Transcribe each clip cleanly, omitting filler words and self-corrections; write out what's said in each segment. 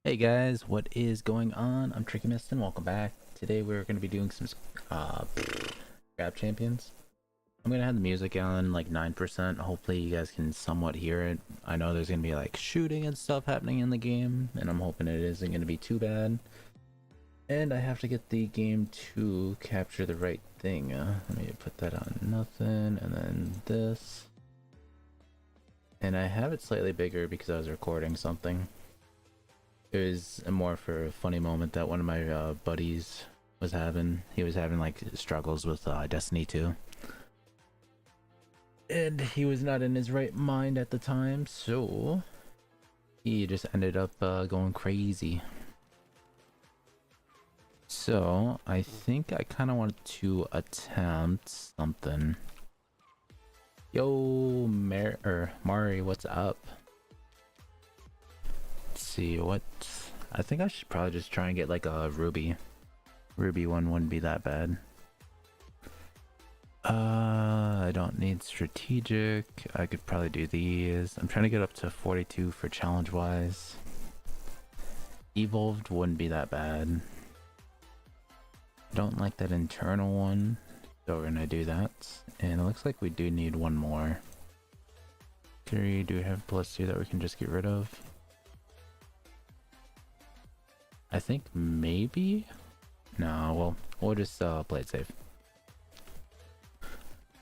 Hey guys, what is going on? I'm TrickyMist and welcome back. Today we're going to be doing some grab champions. I'm going to have the music on like 9%. Hopefully you guys can somewhat hear it. I know there's going to be like shooting and stuff happening in the game, and I'm hoping it isn't going to be too bad. And I have to get the game to capture the right thing. Let me put that on nothing, and then this. And I have it slightly bigger because I was recording something. It was more for a funny moment that one of my buddies was having. He was having like struggles with Destiny 2. And he was not in his right mind at the time, so he just ended up going crazy. So I think I kind of wanted to attempt something. Yo, Mari, what's up? See what I think I should probably just try and get like a ruby one wouldn't be that bad. I don't need strategic. I could probably do these. I'm trying to get up to 42 for challenge wise. Evolved wouldn't be that bad. Don't like that internal one, so we're gonna do that. And it looks like we do need one more. Do we have +2 that we can just get rid of? I think maybe? No, well, we'll just play it safe.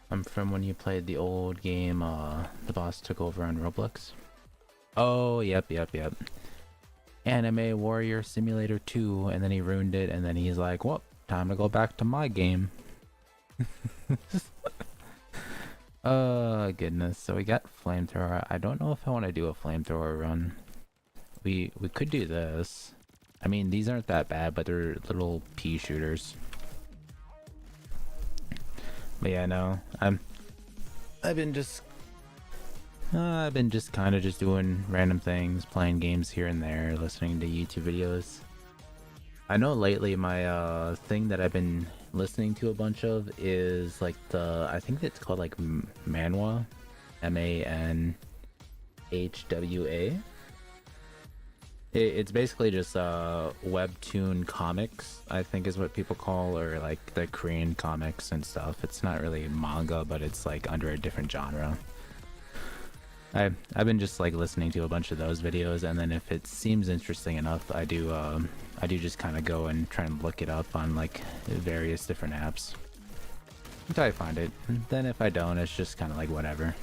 I'm from when you played the old game, the boss took over on Roblox. Oh, yep. Anime Warrior Simulator 2, and then he ruined it, and then he's like, well, time to go back to my game. Oh, goodness. So we got flamethrower. I don't know if I want to do a flamethrower run. We could do this. I mean, these aren't that bad, but they're little pea shooters. But yeah, no, I've been just kind of just doing random things, playing games here and there, listening to YouTube videos. I know lately my thing that I've been listening to a bunch of is like I think it's called like manhwa, MANHWA. It's basically just webtoon comics, I think is what people call, or like the Korean comics and stuff. It's not really manga, but it's like under a different genre. I've been just like listening to a bunch of those videos, and then if it seems interesting enough, I do just kind of go and try and look it up on like various different apps until I find it. And then if I don't, it's just kind of like whatever.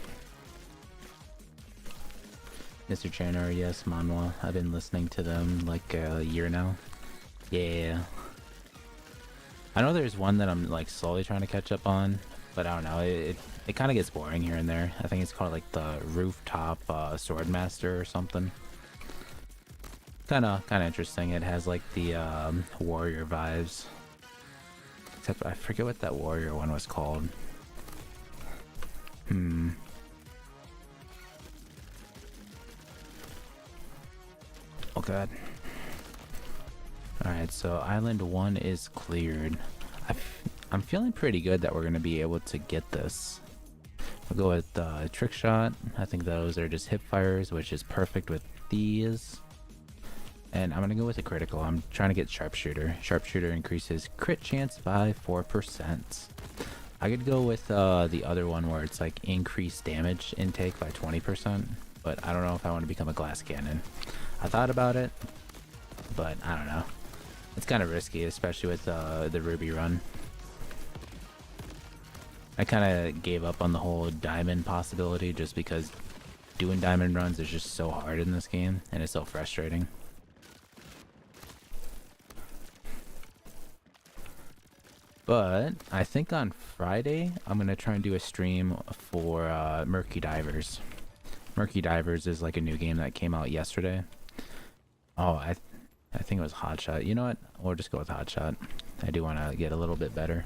Mr. Channer, yes, manhwa. I've been listening to them like a year now. Yeah. I know there's one that I'm like slowly trying to catch up on, but I don't know. It kind of gets boring here and there. I think it's called like the Rooftop Swordmaster or something. Kind of interesting. It has like the warrior vibes. Except I forget what that warrior one was called. Oh god. Alright, so Island 1 is cleared. I'm feeling pretty good that we're going to be able to get this. We'll go with Trick Shot. I think those are just hip fires, which is perfect with these. And I'm going to go with a critical. I'm trying to get Sharpshooter. Sharpshooter increases crit chance by 4%. I could go with the other one where it's like increased damage intake by 20%. But I don't know if I want to become a glass cannon. I thought about it, but I don't know. It's kind of risky, especially with the Ruby run. I kind of gave up on the whole diamond possibility just because doing diamond runs is just so hard in this game, and it's so frustrating. But I think on Friday, I'm going to try and do a stream for Murky Divers. Murky Divers is like a new game that came out yesterday. Oh, I think it was Hotshot. You know what? We'll just go with Hotshot. I do want to get a little bit better.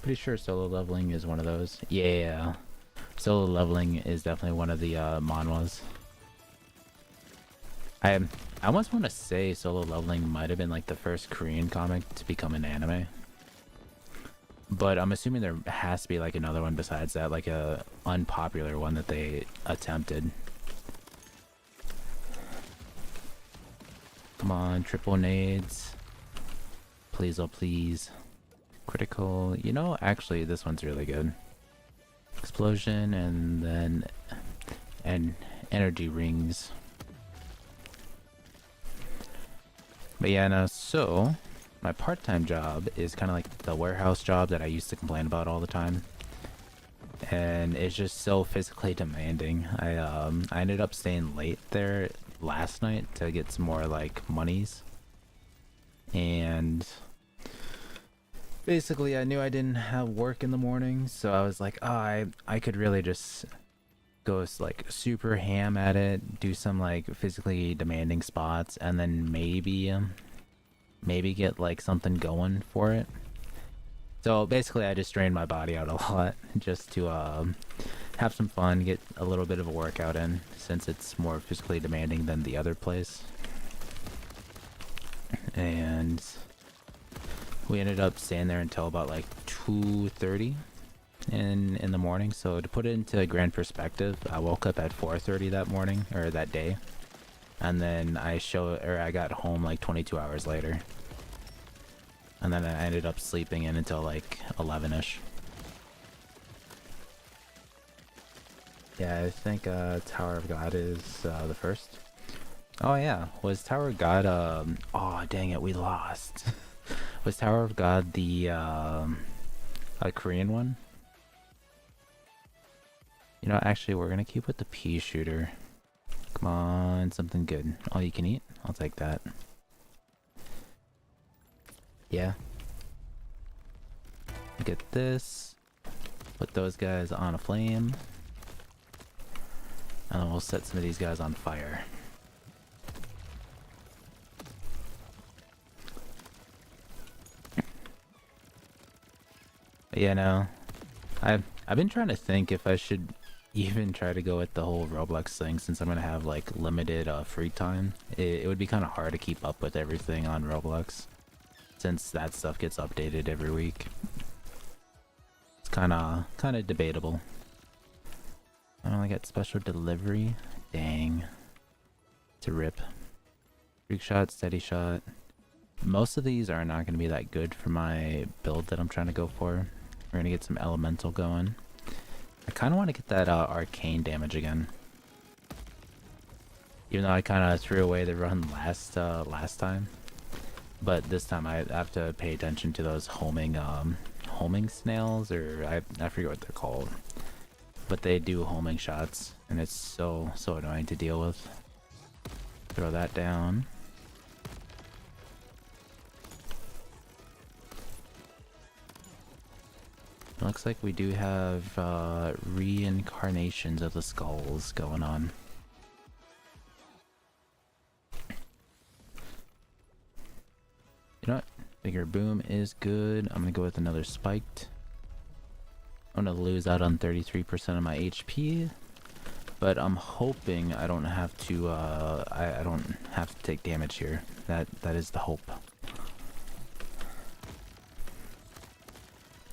Pretty sure solo leveling is one of those. Yeah. Solo leveling is definitely one of the manhwas. I almost want to say solo leveling might have been like the first Korean comic to become an anime. But I'm assuming there has to be like another one besides that, like a unpopular one that they attempted. Come on, triple nades. Please, oh please. Critical. You know, actually, this one's really good. Explosion and then energy rings. But yeah, no, so my part-time job is kind of like the warehouse job that I used to complain about all the time. And it's just so physically demanding. I ended up staying late there last night to get some more like monies. And basically I knew I didn't have work in the morning, so I was like, oh, I could really just go like super ham at it, do some like physically demanding spots, and then maybe get like something going for it. So basically I just drained my body out a lot just to have some fun, get a little bit of a workout in, since it's more physically demanding than the other place. And we ended up staying there until about like 2:30 in the morning. So to put it into grand perspective, I woke up at 4:30 that morning, or that day, and then I got home like 22 hours later. And then I ended up sleeping in until like 11ish. Yeah, I think Tower of God is the first. Oh yeah, was Tower of God oh dang it, we lost. Was Tower of God the Korean one? You know, actually we're gonna keep with the pea shooter. Come on, something good. All you can eat? I'll take that. Yeah. Get this. Put those guys on a flame. And then we'll set some of these guys on fire. But yeah, no. I've been trying to think if I should even try to go with the whole Roblox thing, since I'm gonna have like limited free time. It would be kind of hard to keep up with everything on Roblox, since that stuff gets updated every week. It's kind of debatable. I only got special delivery. Dang. It's a rip. Freak shot, steady shot. Most of these are not going to be that good for my build that I'm trying to go for. We're going to get some elemental going. I kind of want to get that arcane damage again. Even though I kind of threw away the run last time. But this time I have to pay attention to those homing snails, or I forget what they're called. But they do homing shots, and it's so annoying to deal with. Throw that down. Looks like we do have reincarnations of the skulls going on. You know what? Bigger boom is good. I'm gonna go with another spiked. I'm gonna lose out on 33% of my HP, but I'm hoping I don't have to. I don't have to take damage here. That is the hope.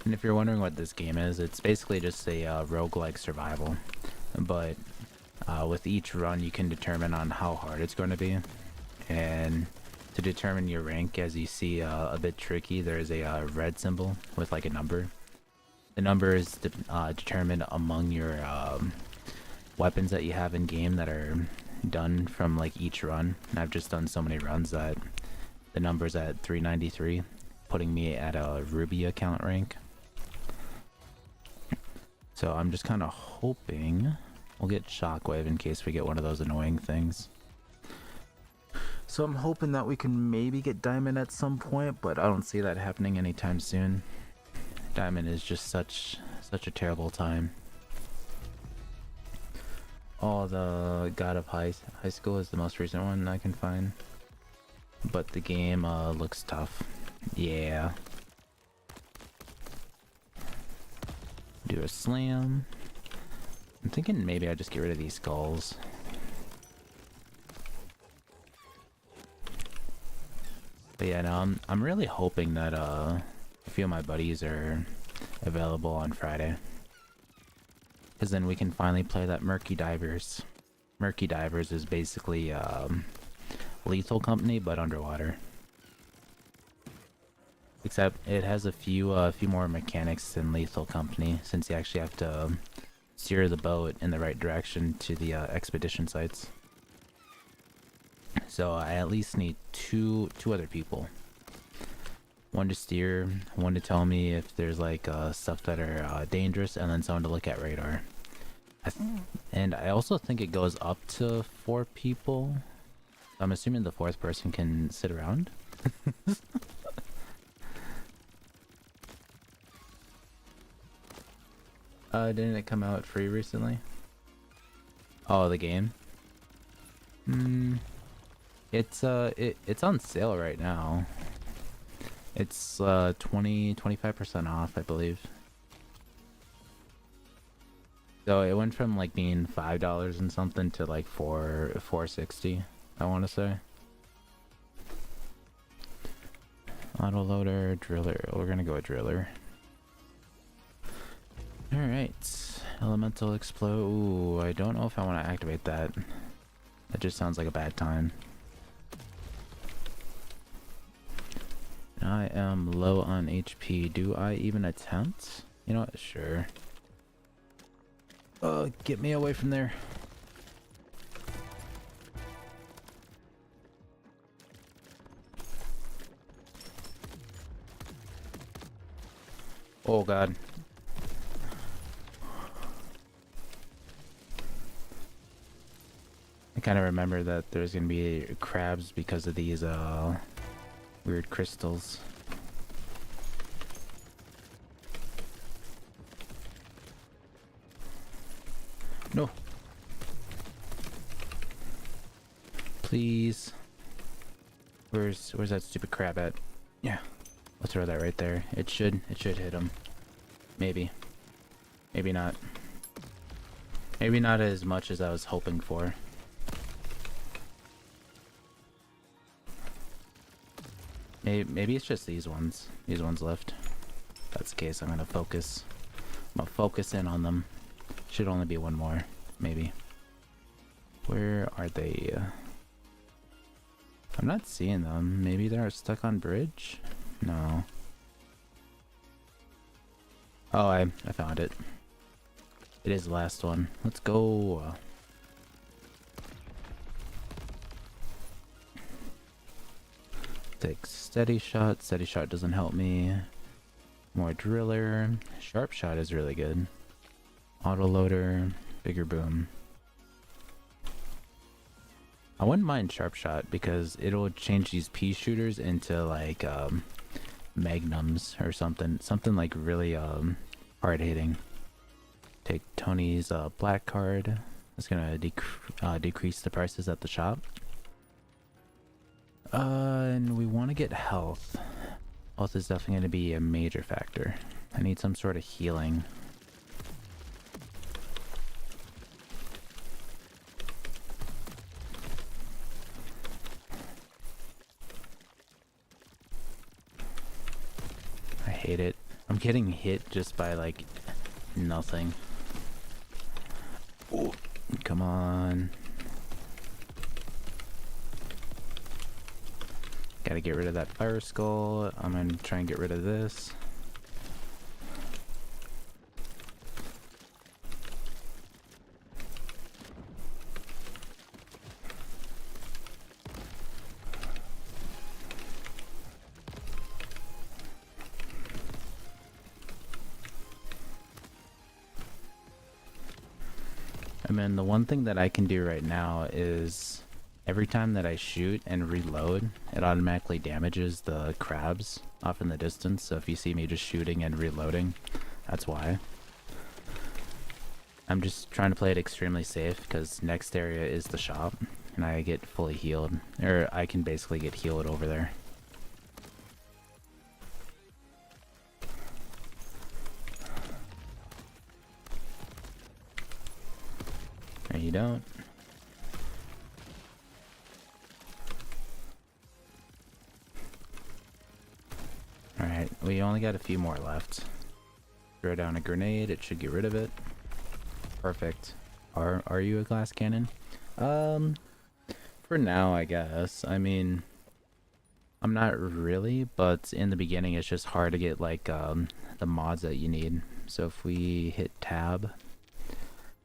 And if you're wondering what this game is, it's basically just a roguelike survival, but with each run you can determine on how hard it's going to be, and to determine your rank, as you see a bit tricky, there's a red symbol with like a number. The number is determined among your weapons that you have in game that are done from like each run. And I've just done so many runs that the number's at 393, putting me at a Ruby account rank. So I'm just kind of hoping we'll get Shockwave in case we get one of those annoying things. So I'm hoping that we can maybe get Diamond at some point, but I don't see that happening anytime soon. Diamond is just such a terrible time. Oh, the God of High School is the most recent one I can find, but the game looks tough. Yeah. Do a slam. I'm thinking maybe I just get rid of these skulls. But yeah, no, I'm really hoping that a few of my buddies are available on Friday, because then we can finally play that Murky Divers. Murky Divers is basically Lethal Company, but underwater. Except it has a few more mechanics than Lethal Company, since you actually have to steer the boat in the right direction to the expedition sites. So I at least need two other people. One to steer, one to tell me if there's like stuff that are dangerous, and then someone to look at radar. And I also think it goes up to 4 people. I'm assuming the 4th person can sit around. Didn't it come out free recently? Oh, the game? It's on sale right now. It's 25% off, I believe. So it went from like being $5 and something to like $4.60, I want to say. Autoloader, driller. We're gonna go with driller. Alright. Elemental explode. Ooh, I don't know if I want to activate that. That just sounds like a bad time. I am low on HP. Do I even attempt? You know what? Sure. Oh, get me away from there. Oh god. I kind of remember that there's gonna be crabs because of these weird crystals. No. Please. Where's that stupid crab at? Yeah. I'll throw that right there. It should hit him. Maybe. Maybe not. Maybe not as much as I was hoping for. Maybe it's just these ones. These ones left. If that's the case, I'm gonna focus. I'm gonna focus in on them. Should only be one more, maybe. Where are they? I'm not seeing them. Maybe they're stuck on bridge? No. Oh, I found it. It is the last one. Let's go. Take steady shot. Steady shot doesn't help me. More driller. Sharp shot is really good. Autoloader. Bigger boom. I wouldn't mind sharp shot because it'll change these pea shooters into like magnums or something. Something like really hard hitting. Take Tony's black card. It's gonna decrease the prices at the shop. And we want to get health. Health is definitely going to be a major factor. I need some sort of healing. I hate it. I'm getting hit just by like nothing. Oh, come on. Gotta get rid of that fire skull. I'm gonna try and get rid of this. I mean, the one thing that I can do right now is every time that I shoot and reload, it automatically damages the crabs off in the distance. So if you see me just shooting and reloading, that's why. I'm just trying to play it extremely safe because next area is the shop and I get fully healed. Or I can basically get healed over there. No, you don't. Alright, we only got a few more left. Throw down a grenade, it should get rid of it. Perfect. Are you a glass cannon? For For now, I guess. I mean, I'm not really, but in the beginning it's just hard to get like the mods that you need. So if we hit tab,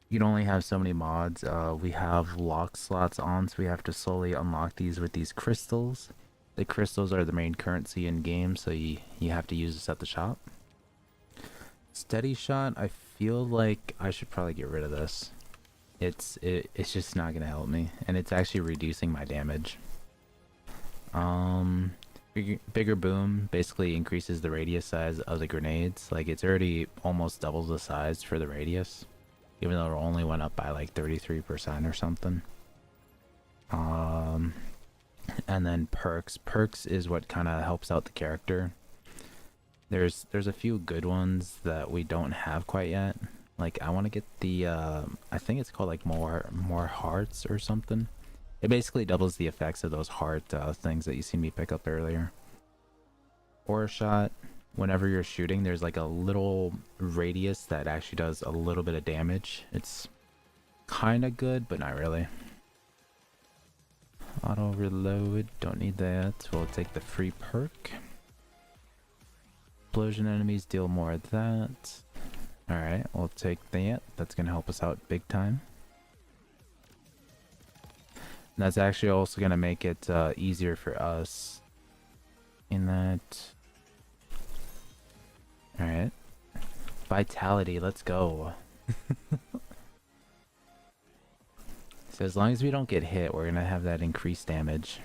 you can only have so many mods. We have lock slots on, so we have to slowly unlock these with these crystals. The crystals are the main currency in game, so you have to use this at the shop. Steady shot, I feel like I should probably get rid of this. It's just not gonna help me, and it's actually reducing my damage. Bigger boom basically increases the radius size of the grenades. Like, it's already almost double the size for the radius, even though it only went up by like 33% or something. And then perks. Perks is what kind of helps out the character. There's a few good ones that we don't have quite yet. Like, I want to get the I think it's called like more hearts or something. It basically doubles the effects of those heart things that you see me pick up earlier. Aura shot. Whenever you're shooting, there's like a little radius that actually does a little bit of damage. It's kind of good, but not really. Auto reload, don't need that. We'll take the free perk. Explosion enemies deal more of that. Alright, we'll take that. That's gonna help us out big time. And that's actually also gonna make it easier for us in that. Alright. Vitality, let's go. So as long as we don't get hit, we're gonna have that increased damage.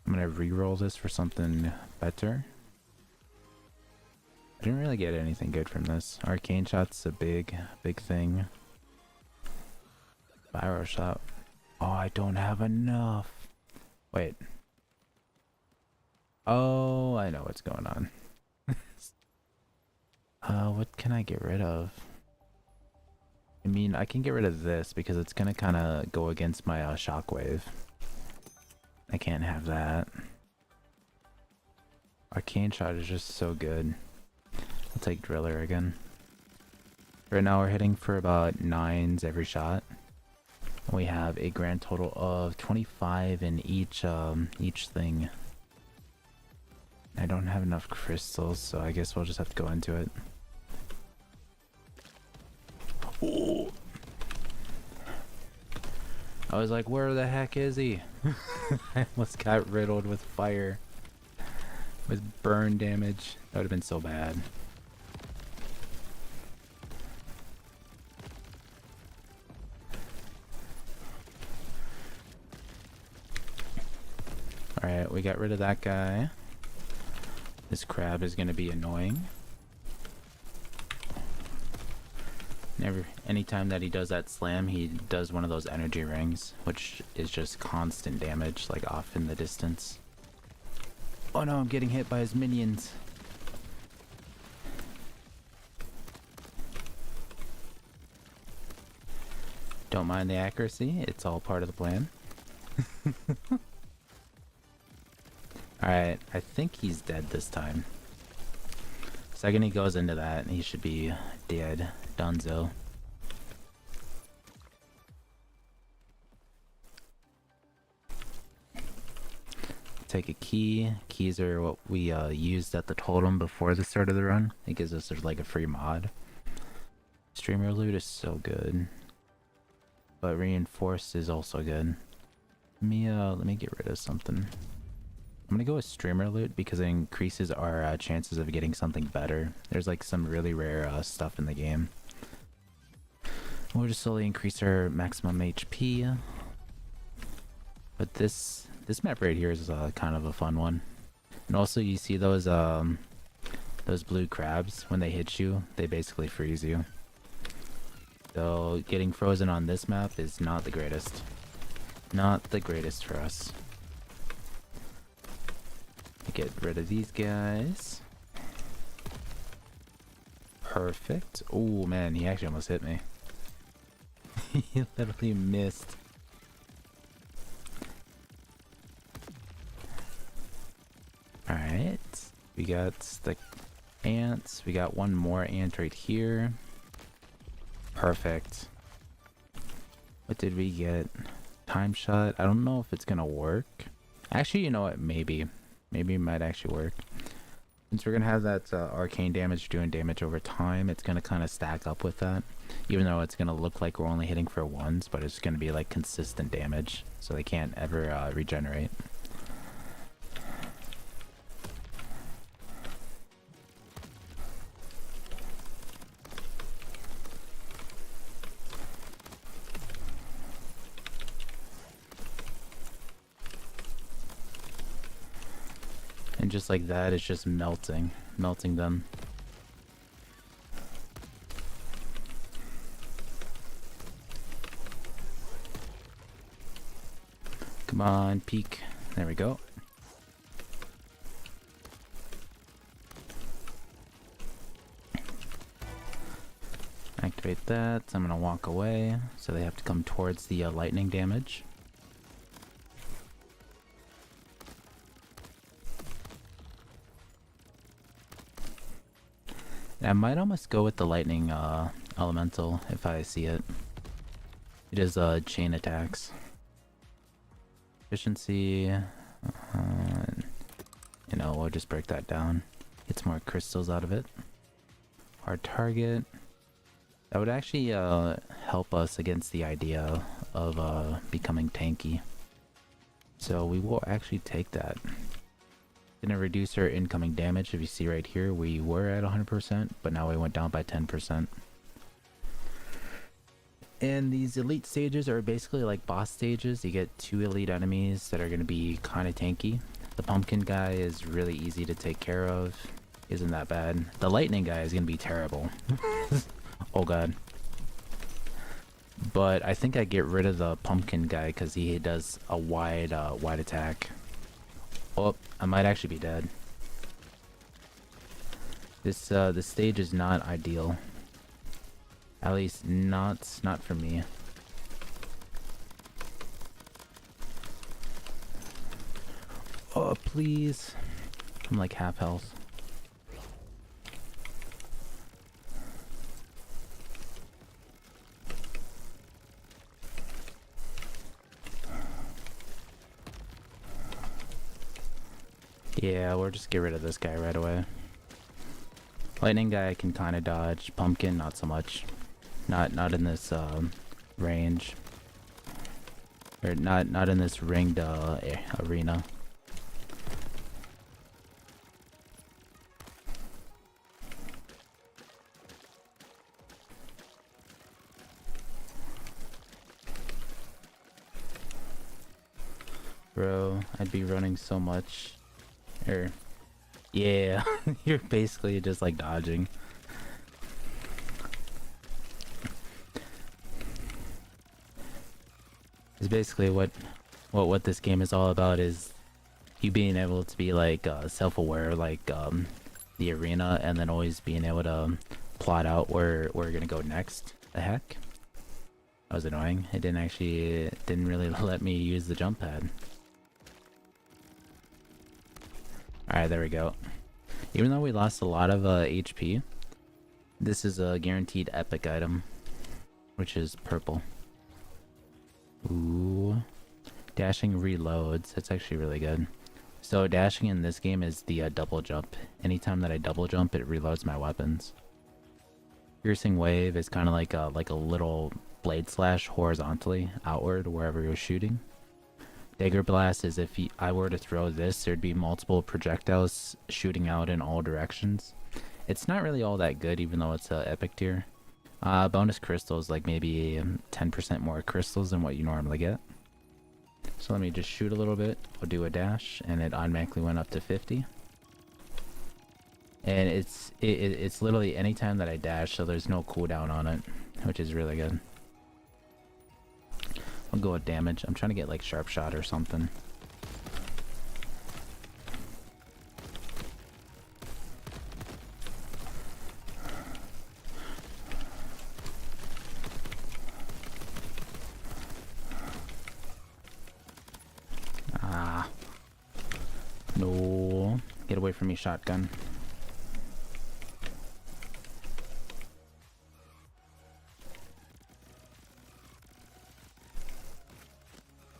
I'm gonna re-roll this for something better. I didn't really get anything good from this. Arcane shot's a big thing. Pyro shot. Oh, I don't have enough. Wait. Oh, I know what's going on. What can I get rid of? I mean, I can get rid of this because it's gonna kind of go against my shockwave. I can't have that. Arcane shot is just so good. I'll take driller again. Right now we're hitting for about 9s every shot. We have a grand total of 25 in each thing. I don't have enough crystals, so I guess we'll just have to go into it. Ooh. I was like, where the heck is he? I almost got riddled with fire. With burn damage. That would have been so bad. Alright, we got rid of that guy. This crab is going to be annoying. Anytime that he does that slam, he does one of those energy rings, which is just constant damage, like off in the distance. Oh no, I'm getting hit by his minions. Don't mind the accuracy, it's all part of the plan. Alright, I think he's dead this time. Second he goes into that, he should be dead. Dunzo. Take a key. Keys are what we used at the totem before the start of the run. It gives us like a free mod. Streamer loot is so good. But reinforced is also good. Let me get rid of something. I'm gonna go with streamer loot because it increases our chances of getting something better. There's like some really rare stuff in the game. We'll just slowly increase our maximum HP. But this map right here is kind of a fun one. And also you see those blue crabs, when they hit you, they basically freeze you. So getting frozen on this map is not the greatest. Not the greatest for us. Get rid of these guys. Perfect. Oh man, he actually almost hit me. He literally missed. Alright. We got the ants. We got one more ant right here. Perfect. What did we get? Time shot. I don't know if it's gonna work. Actually, you know what? Maybe it might actually work. Since we're gonna have that arcane damage doing damage over time, it's gonna kind of stack up with that. Even though it's gonna look like we're only hitting for ones, but it's gonna be like consistent damage, so they can't ever regenerate. And just like that, it's just melting them. Come on, peek. There we go. Activate that. I'm gonna walk away, so they have to come towards the lightning damage. I might almost go with the lightning elemental if I see it. It is chain attacks. Efficiency. You know, we'll just break that down. Get some more crystals out of it. Hard target. That would actually help us against the idea of becoming tanky. So we will actually take that. Gonna reduce our incoming damage. If you see right here, we were at 100%, but now we went down by 10%. And these elite stages are basically like boss stages. You get 2 elite enemies that are gonna be kind of tanky. The pumpkin guy is really easy to take care of. Isn't that bad. The lightning guy is gonna be terrible. Oh god. But I think I get rid of the pumpkin guy because he does a wide attack. Oh, I might actually be dead. This stage is not ideal. At least not for me. Oh, please. I'm like half health. Yeah, we'll just get rid of this guy right away. Lightning guy I can kind of dodge. Pumpkin, not so much. Not in this range. Or not in this ringed arena. Bro, I'd be running so much. Yeah, you're basically just like dodging. It's basically what this game is all about, is you being able to be like self-aware, like the arena, and then always being able to plot out where we're gonna go next. The heck? That was annoying. It didn't really let me use the jump pad. Alright, there we go. Even though we lost a lot of HP, this is a guaranteed epic item, which is purple. Ooh. Dashing reloads. That's actually really good. So dashing in this game is the double jump. Anytime that I double jump, it reloads my weapons. Piercing wave is kind of like a little blade slash horizontally outward wherever you're shooting. Dagger blast is if I were to throw this, there'd be multiple projectiles shooting out in all directions. It's not really all that good, even though it's epic tier. Bonus crystals, like maybe 10% more crystals than what you normally get. So let me just shoot a little bit. We'll do a dash, and it automatically went up to 50. And it's literally anytime that I dash, so there's no cooldown on it, which is really good. I'll go with damage. I'm trying to get like sharp shot or something. Ah. No. Get away from me, shotgun.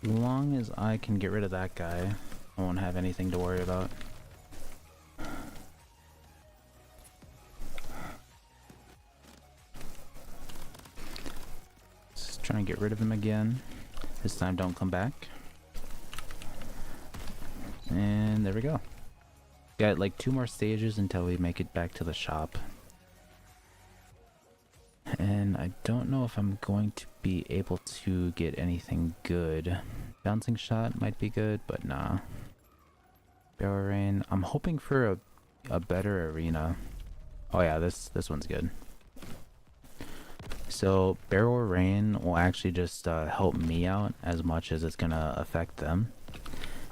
long as I can get rid of that guy, I won't have anything to worry about. Just try and get rid of him again. This time don't come back. And there we go. Got like 2 more stages until we make it back to the shop. And I don't know if I'm going to be able to get anything good. Bouncing shot might be good, but nah. Barrel rain. I'm hoping for a better arena. Oh yeah, this one's good. So barrel rain will actually just help me out as much as it's gonna affect them.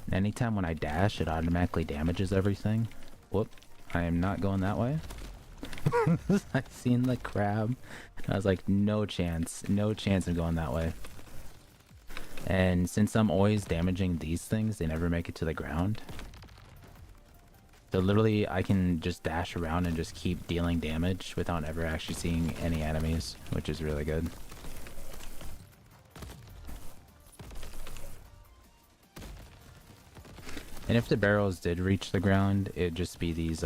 And anytime when I dash, it automatically damages everything. Whoop! I am not going that way. I seen the crab. I was like, no chance of going that way. And since I'm always damaging these things, they never make it to the ground. So literally, I can just dash around and just keep dealing damage without ever actually seeing any enemies, which is really good. And if the barrels did reach the ground, it'd just be these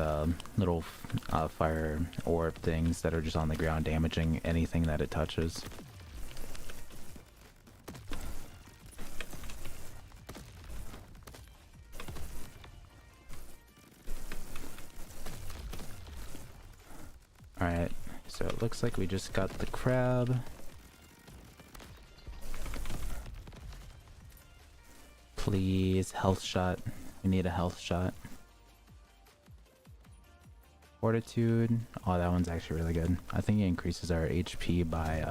little fire orb things that are just on the ground damaging anything that it touches. Alright, so it looks like we just got the crab. Please, health shot. We need a health shot. Fortitude. Oh, that one's actually really good. I think it increases our HP by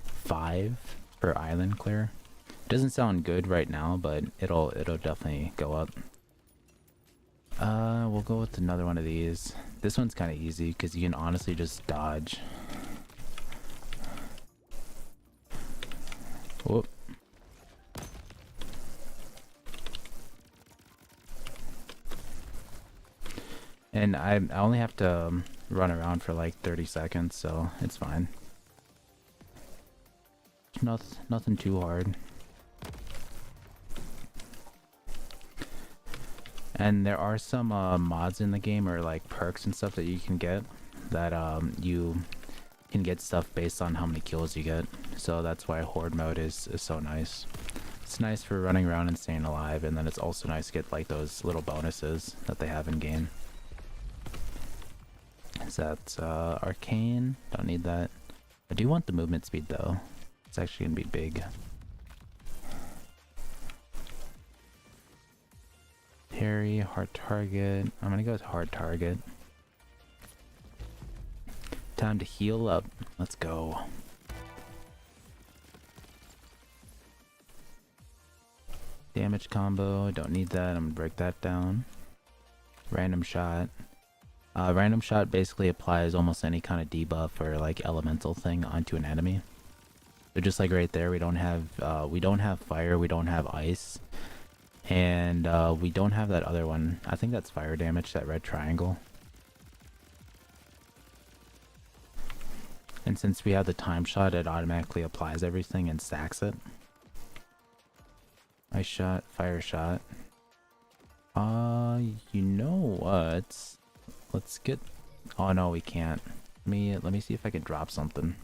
5 per island clear. It doesn't sound good right now, but it'll definitely go up. We'll go with another one of these. This one's kind of easy because you can honestly just dodge. Whoop. And I only have to run around for like 30 seconds, so it's fine. Nothing too hard. And there are some mods in the game, or like perks and stuff that you can get, that you can get stuff based on how many kills you get. So that's why horde mode is so nice. It's nice for running around and staying alive, and then it's also nice to get like those little bonuses that they have in game. So that's arcane. Don't need that. I do want the movement speed though. It's actually gonna be big. Parry, hard target. I'm gonna go with hard target. Time to heal up. Let's go. Damage combo. Don't need that. I'm gonna break that down. Random shot. Random shot basically applies almost any kind of debuff or like elemental thing onto an enemy. So just like right there, we don't have fire, we don't have ice, and we don't have that other one. I think that's fire damage, that red triangle. And since we have the time shot, it automatically applies everything and stacks it. Ice shot, fire shot. You know what? Let's get... Oh no, we can't. Let me see if I can drop something.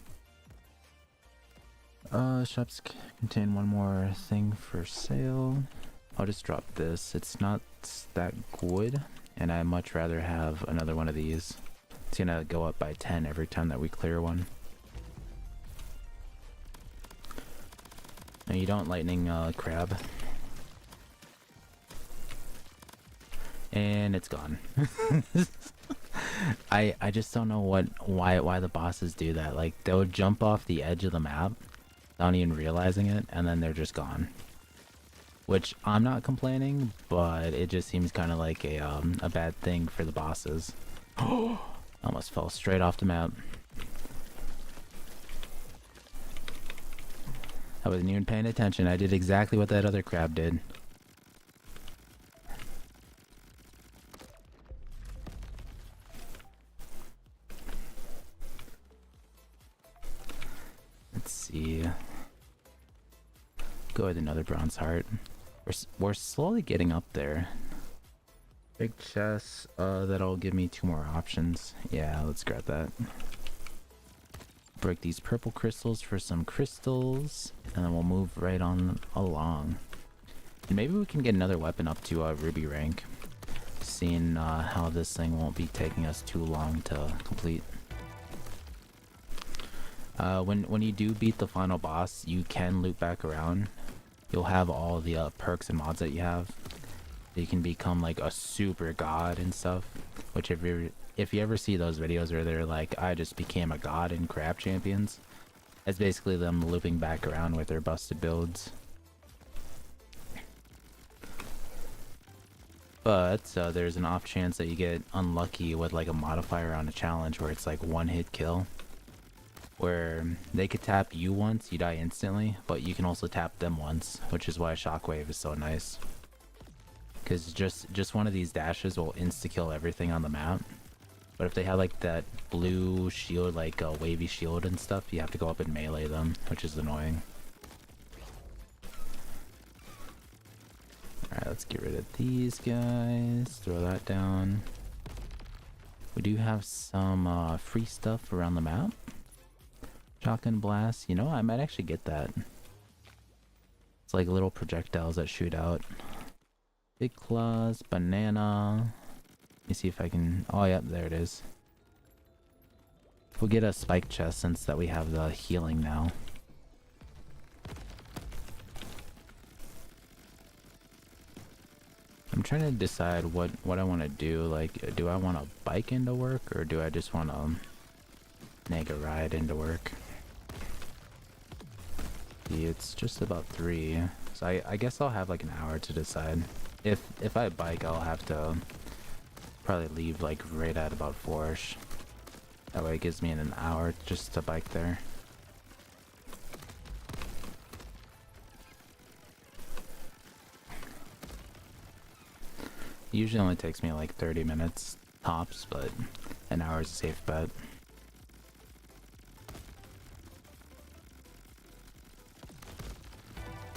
Shops contain one more thing for sale. I'll just drop this. It's not that good, and I'd much rather have another one of these. It's gonna go up by 10 every time that we clear one. No, you don't lightning crab. And it's gone. I just don't know why the bosses do that. Like, they'll jump off the edge of the map without even realizing it, and then they're just gone. Which I'm not complaining, but it just seems kind of like a bad thing for the bosses. Almost fell straight off the map. I wasn't even paying attention. I did exactly what that other crab did. Let's see. Go with another bronze heart. We're slowly getting up there. Big chest, that'll give me 2 more options. Yeah, let's grab that. Break these purple crystals for some crystals, and then we'll move right on along. And maybe we can get another weapon up to ruby rank, seeing how this thing won't be taking us too long to complete. When you do beat the final boss, you can loop back around. You'll have all the perks and mods that you have. You can become like a super god and stuff, which if you ever see those videos where they're like, I just became a god in crab champions, that's basically them looping back around with their busted builds. But there's an off chance that you get unlucky with like a modifier on a challenge where it's like 1-hit kill, where they could tap you once, you die instantly, but you can also tap them once, which is why Shockwave is so nice. Because just one of these dashes will insta-kill everything on the map. But if they have like that blue shield, like a wavy shield and stuff, you have to go up and melee them, which is annoying. Alright, let's get rid of these guys. Throw that down. We do have some free stuff around the map. Shotgun blast. You know, I might actually get that. It's like little projectiles that shoot out. Big claws, banana. Let me see if I can... Oh, yep, there it is. We'll get a spike chest since that we have the healing now. I'm trying to decide what I want to do. Like, do I want to bike into work, or do I just want to nag a ride into work? See, it's just about 3, so I guess I'll have like an hour to decide. If I bike, I'll have to probably leave like right at about 4ish. That way it gives me an hour just to bike there. Usually only takes me like 30 minutes tops, but an hour is a safe bet.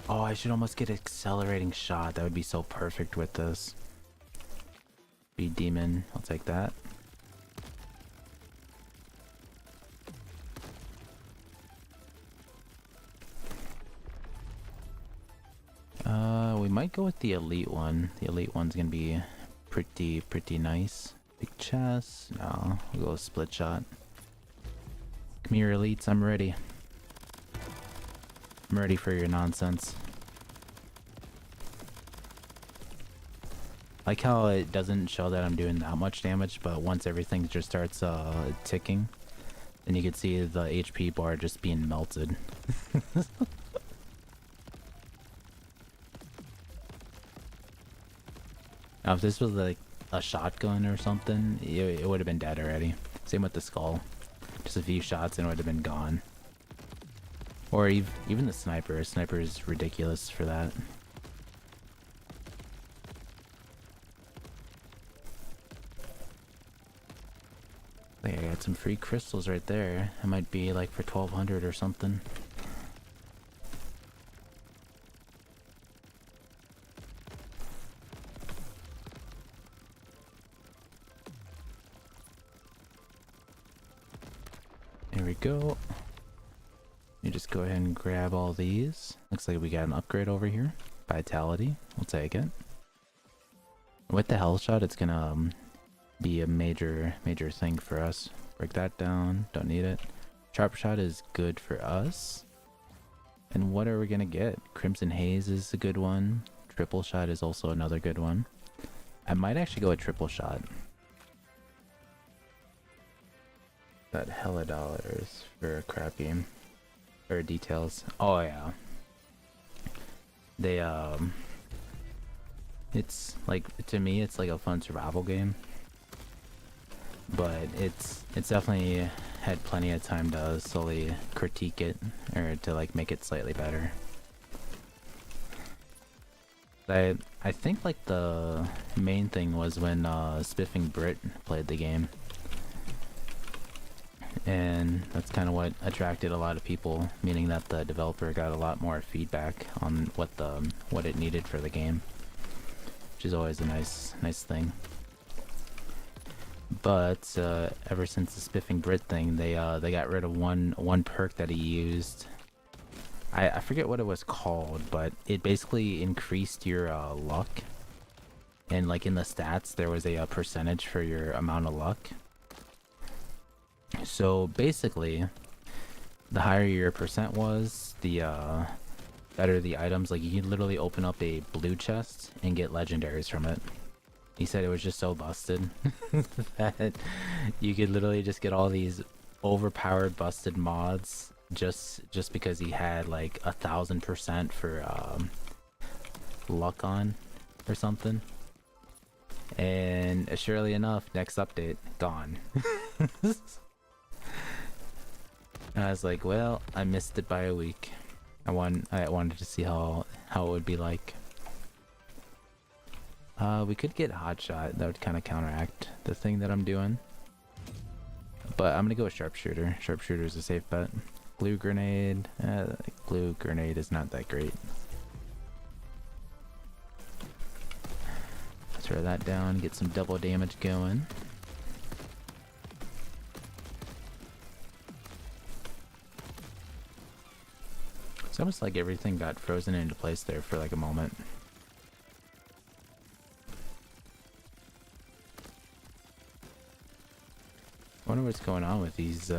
Oh, I should almost get accelerating shot. That would be so perfect with this. Be demon. I'll take that. We might go with the elite one. The elite one's gonna be pretty nice. Big chest. No, we'll go with split shot. Come here, elites. I'm ready. I'm ready for your nonsense. Like how it doesn't show that I'm doing that much damage, but once everything just starts ticking, then you can see the HP bar just being melted. Now if this was like a shotgun or something, it would have been dead already. Same with the skull. Just a few shots and it would have been gone. Or even the sniper. Sniper is ridiculous for that. I think I got some free crystals right there. It might be like for 1200 or something. There we go. You just go ahead and grab all these. Looks like we got an upgrade over here. Vitality. We'll take it. With the health shot, it's gonna be a major thing for us. Break that down. Don't need it. Sharp shot is good for us. And what are we gonna get? Crimson Haze is a good one. Triple shot is also another good one. I might actually go with triple shot. That hella dollars for a crap game. Or details. Oh yeah. They it's like, to me it's like a fun survival game. But it's definitely had plenty of time to slowly critique it, or to like make it slightly better. I think like the main thing was when Spiffing Brit played the game. and that's kind of what attracted a lot of people, meaning that the developer got a lot more feedback on what it needed for the game, which is always a nice thing. But ever since the Spiffing Brit thing, they got rid of one perk that he used. I forget what it was called, but it basically increased your luck, and like in the stats there was a percentage for your amount of luck. So basically, the higher your percent was, the better the items. Like, you could literally open up a blue chest and get legendaries from it. He said it was just so busted that you could literally just get all these overpowered busted mods just because he had like 1,000% for luck on or something. And surely enough, next update, gone. I was like, well, I missed it by a week. I wanted to see how it would be like. We could get Hotshot. That would kind of counteract the thing that I'm doing. But I'm gonna go with Sharpshooter. Sharpshooter is a safe bet. Glue Grenade. Glue Grenade is not that great. Throw that down, get some double damage going. It's almost like everything got frozen into place there for like a moment. I wonder what's going on with these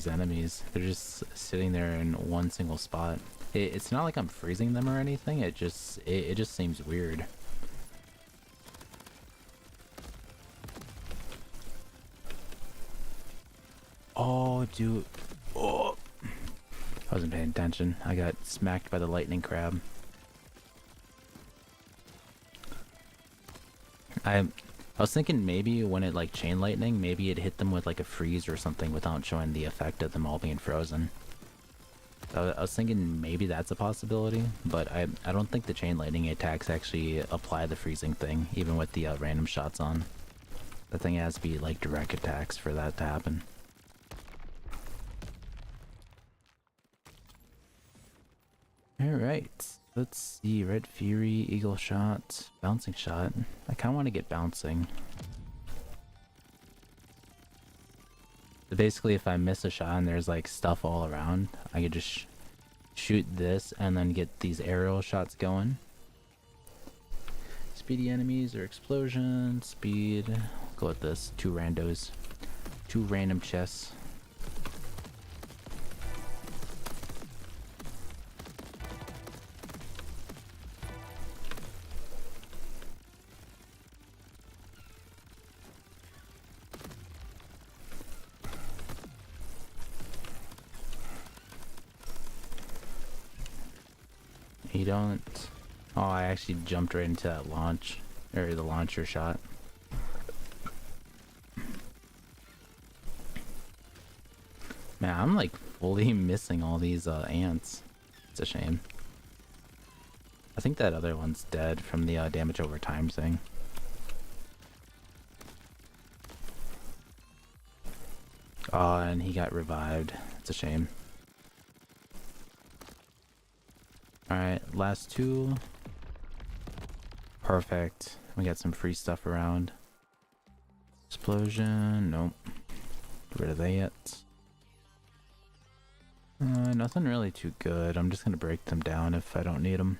enemies. They're just sitting there in one single spot. It's not like I'm freezing them or anything. It just seems weird. Oh, dude. Oh. I wasn't paying attention. I got smacked by the lightning crab. I was thinking maybe when it like chain lightning, maybe it hit them with like a freeze or something without showing the effect of them all being frozen. I was thinking maybe that's a possibility, but I don't think the chain lightning attacks actually apply the freezing thing, even with the random shots on. The thing has to be like direct attacks for that to happen. Alright, let's see. Red Fury, Eagle Shot, Bouncing Shot. I kind of want to get Bouncing. So basically, if I miss a shot and there's like stuff all around, I could just shoot this and then get these aerial shots going. Speedy enemies or explosion, speed. Go with this. 2 randos. 2 random chests. You don't... Oh, I actually jumped right into that launch, or the launcher shot. Man, I'm like fully missing all these ants. It's a shame. I think that other one's dead from the damage over time thing. Oh, and he got revived. It's a shame. Alright, last 2. Perfect. We got some free stuff around. Explosion. Nope. Get rid of that. Nothing really too good. I'm just gonna break them down if I don't need them.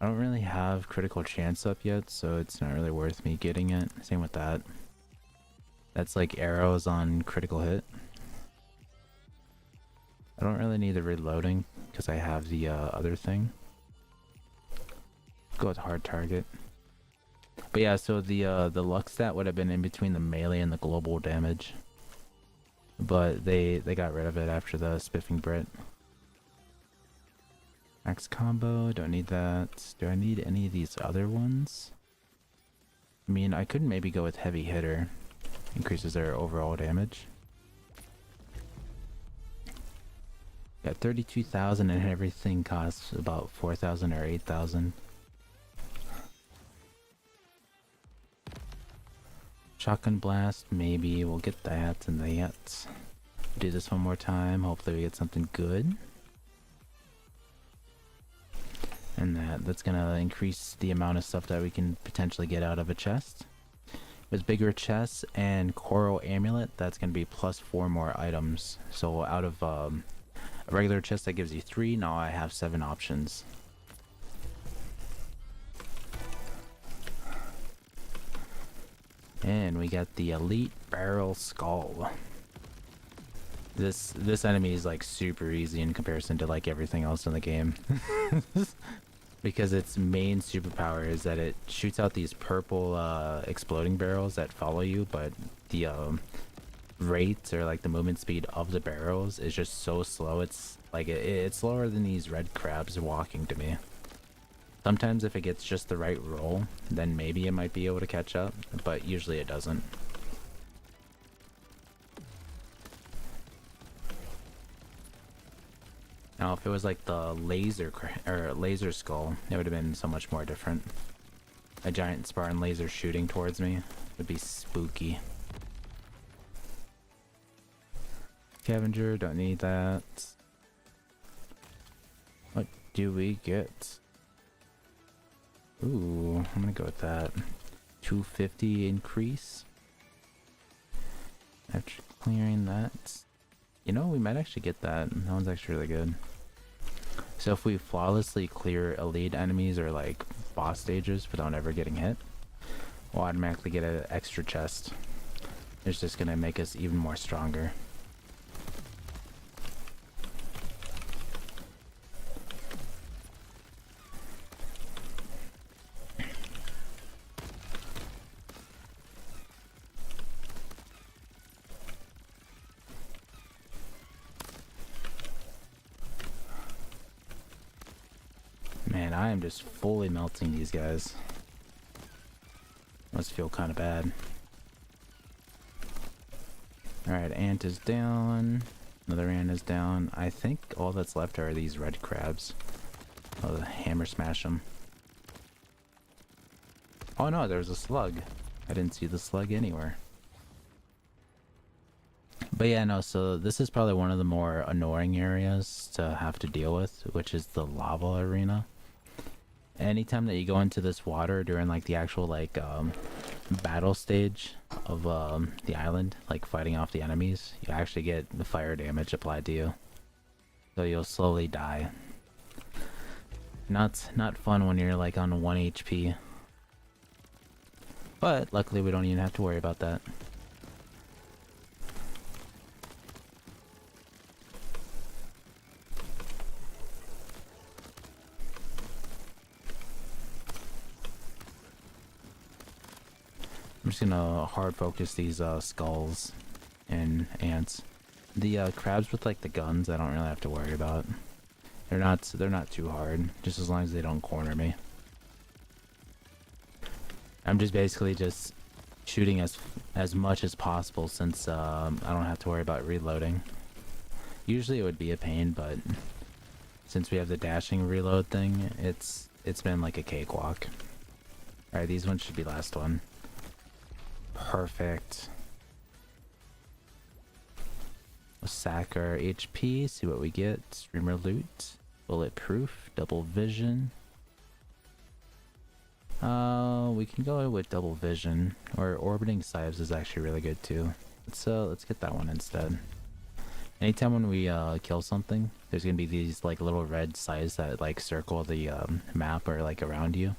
I don't really have critical chance up yet, so it's not really worth me getting it. Same with that. That's like arrows on critical hit. I don't really need the reloading because I have the other thing. Go with hard target. But yeah, so the luck stat would have been in between the melee and the global damage. But they got rid of it after the Spiffing Brit. Max combo, don't need that. Do I need any of these other ones? I mean, I could maybe go with heavy hitter. Increases their overall damage. Got 32,000 and everything costs about 4,000 or 8,000. Shotgun blast, maybe we'll get that and that. Do this one more time. Hopefully we get something good. And that's gonna increase the amount of stuff that we can potentially get out of a chest. With bigger chests and coral amulet, that's gonna be +4 more items. So out of a regular chest that gives you 3, now I have 7 options. And we got the elite barrel skull. This enemy is like super easy in comparison to like everything else in the game. Because its main superpower is that it shoots out these purple exploding barrels that follow you, but the rate or like the movement speed of the barrels is just so slow. It's like it's slower than these red crabs walking to me. Sometimes if it gets just the right roll, then maybe it might be able to catch up, but usually it doesn't. Now, if it was like the laser skull, it would have been so much more different. A giant Spartan laser shooting towards me would be spooky. Scavenger, don't need that. What do we get? Ooh, I'm gonna go with that. 250 increase. After clearing that. You know, we might actually get that. That one's actually really good. So if we flawlessly clear elite enemies or like boss stages without ever getting hit, we'll automatically get an extra chest. It's just gonna make us even more stronger. Man, I am just fully melting these guys. Must feel kind of bad. Alright, ant is down. Another ant is down. I think all that's left are these red crabs. I'll hammer smash them. Oh no, there's a slug. I didn't see the slug anywhere. But yeah, no, so this is probably one of the more annoying areas to have to deal with, which is the lava arena. Anytime that you go into this water during like the actual like battle stage of the island, like fighting off the enemies, you actually get the fire damage applied to you. So you'll slowly die. Not fun when you're like on 1 HP. But luckily we don't even have to worry about that. I'm just gonna hard focus these skulls and ants. The crabs with like the guns, I don't really have to worry about. They're not too hard, just as long as they don't corner me. I'm just basically just shooting as much as possible since I don't have to worry about reloading. Usually it would be a pain, but since we have the dashing reload thing, it's been like a cakewalk. All right, these ones should be last one. Perfect. We'll sack our HP, see what we get. Streamer loot, bulletproof, double vision. We can go with double vision, or orbiting scythes is actually really good too. Let's get that one instead. Anytime when we kill something, there's gonna be these like little red scythes that like circle the map or like around you.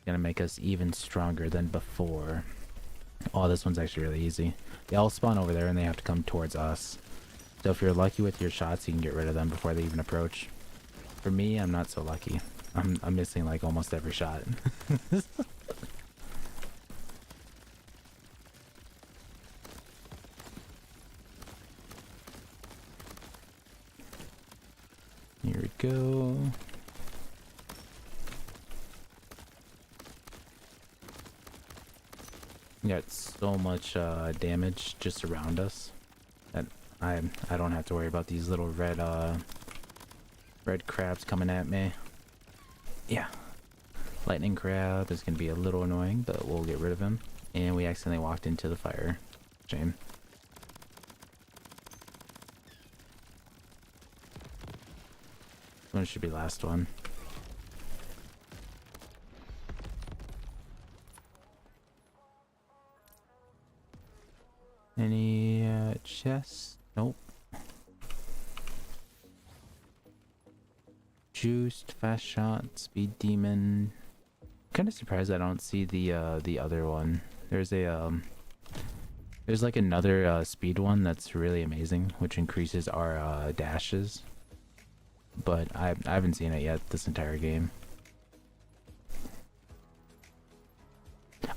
Gonna make us even stronger than before. Oh, this one's actually really easy. They all spawn over there and they have to come towards us. So if you're lucky with your shots, you can get rid of them before they even approach. For me, I'm not so lucky. I'm missing like almost every shot. Here we go. We got so much damage just around us that I don't have to worry about these little red crabs coming at me. Yeah, lightning crab is gonna be a little annoying, but we'll get rid of him. And we accidentally walked into the fire. Shame. one should be last one. Any chests? Nope. Juiced, fast shot, speed demon. Kind of surprised I don't see the other one. There's like another speed one that's really amazing, which increases our dashes. But I haven't seen it yet this entire game.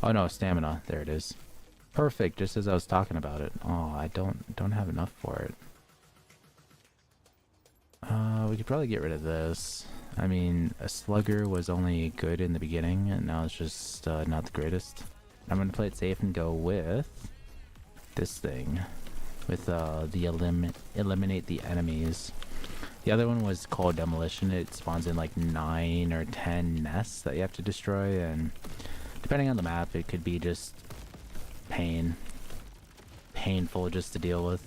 Oh no, stamina. There it is. Perfect, just as I was talking about it. Oh, I don't have enough for it. We could probably get rid of this. I mean, a slugger was only good in the beginning, and now it's just not the greatest. I'm gonna play it safe and go with this thing, with the eliminate the enemies. The other one was called demolition. It spawns in like 9 or 10 nests that you have to destroy, and depending on the map, it could be just painful just to deal with.